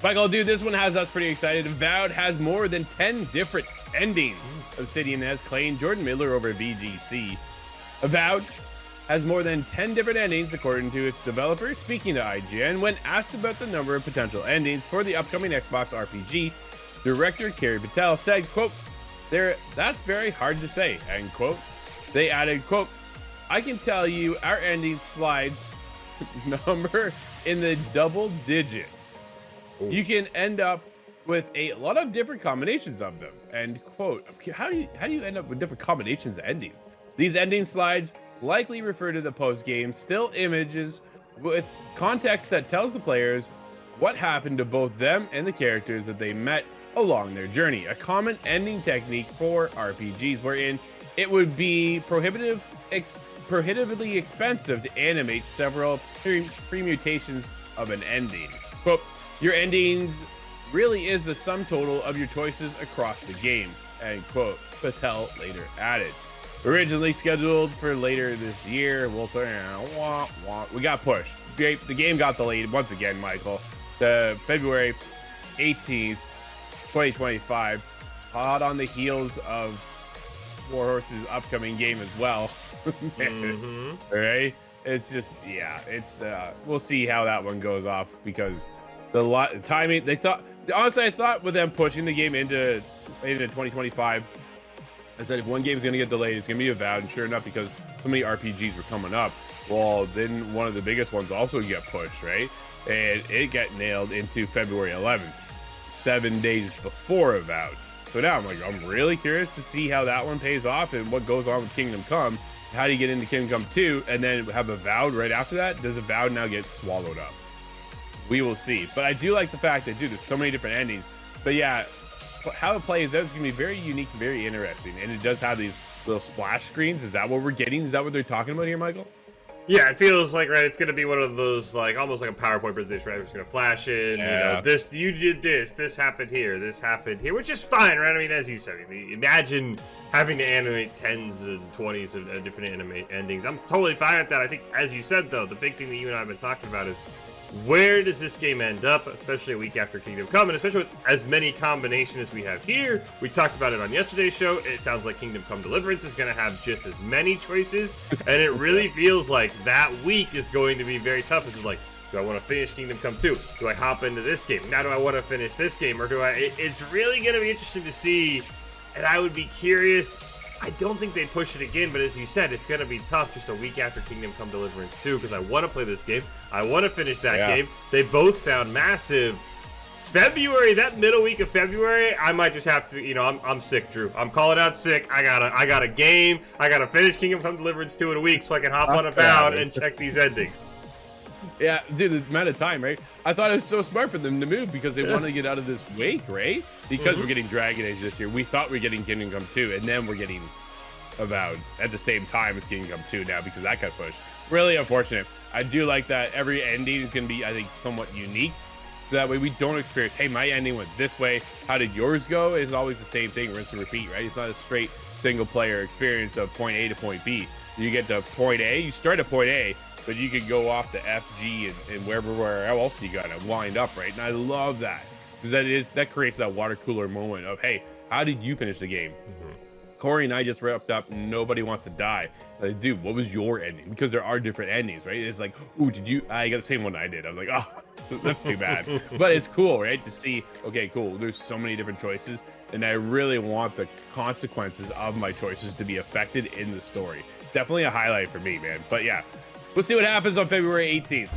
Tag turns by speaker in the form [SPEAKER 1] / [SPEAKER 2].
[SPEAKER 1] Michael, dude, this one has us pretty excited. Avowed has more than 10 different endings. Obsidian has claimed Jordan Miller over VGC. Avowed has more than 10 different endings, according to its developer. Speaking to IGN, when asked about the number of potential endings for the upcoming Xbox RPG, director Carrie Patel said, quote, that's very hard to say, end quote. They added, quote, I can tell you our ending slides number in the double digits. Ooh. You can end up with a lot of different combinations of them, end quote. How do you end up with different combinations of endings? These ending slides likely refer to the post-game still images with context that tells the players what happened to both them and the characters that they met along their journey. A common ending technique for RPGs wherein it would be prohibitively expensive to animate several permutations of an ending. Quote, your endings really is the sum total of your choices across the game, end quote, Patel later added. Originally scheduled for later this year, we got pushed. The game got delayed once again, Michael, to February 18th, 2025, hot on the heels of War Horse's upcoming game as well. All right, it's just, yeah, it's we'll see how that one goes off, because the timing, they thought, honestly, I thought with them pushing the game into 2025, I said if one game's going to get delayed, it's going to be Avowed. And sure enough, because so many RPGs were coming up, well, then one of the biggest ones also get pushed, right? And it got nailed into February 11th, 7 days before Avowed. So now I'm really curious to see how that one pays off and what goes on with Kingdom Come. How do you get into Kingdom Come 2 and then have Avowed right after that? Does Avowed now get swallowed up? We will see. But I do like the fact that, dude, there's so many different endings. But yeah, how it plays out is going to be very unique, very interesting. And it does have these little splash screens. Is that what we're getting? Is that what they're talking about here, Michael?
[SPEAKER 2] Yeah, it feels like, right, it's going to be one of those, like, almost like a PowerPoint presentation, right? It's going to flash in,
[SPEAKER 1] yeah.
[SPEAKER 2] You did this happened here, which is fine, right? I mean, as you said, imagine having to animate 10s and 20s of different endings. I'm totally fine with that. I think, as you said, though, the big thing that you and I have been talking about is, where does this game end up, especially a week after Kingdom Come, and especially with as many combinations as we have here? We talked about it on yesterday's show. It sounds like Kingdom Come Deliverance is going to have just as many choices, and it really feels like that week is going to be very tough. It's like, do I want to finish Kingdom Come 2? Do I hop into this game? Now do I want to finish this game, or do I? It's really going to be interesting to see, and I would be curious. I don't think they'd push it again, but as you said, it's going to be tough just a week after Kingdom Come Deliverance 2, because I want to play this game. I want to finish that game. They both sound massive. February, that middle week of February, I might just have to, I'm sick, Drew. I'm calling out sick. I got a game. I got to finish Kingdom Come Deliverance 2 in a week so I can hop on Avowed and check these endings.
[SPEAKER 1] Yeah, dude, the amount of time, right? I thought it was so smart for them to move because they wanted to get out of this wake, right? Because we're getting Dragon Age this year. We thought we were getting Kingdom Come 2, and then we're getting Avowed at the same time as Kingdom Come 2 now because that got pushed. Really unfortunate. I do like that every ending is going to be, I think, somewhat unique. So that way we don't experience, hey, my ending went this way. How did yours go? It's always the same thing, rinse and repeat, right? It's not a straight single-player experience of point A to point B. You get to point A, you start at point A, but you could go off to F, G, and wherever else you got to wind up, right? And I love that because that creates that water cooler moment of, hey, how did you finish the game? Corey and I just wrapped up. Nobody wants to die. Like, dude, what was your ending? Because there are different endings, right? It's like, ooh, I got the same one I did. I'm like, oh, that's too bad. But it's cool, right? To see, okay, cool. There's so many different choices, and I really want the consequences of my choices to be affected in the story. Definitely a highlight for me, man. But yeah. We'll see what happens on February 18th.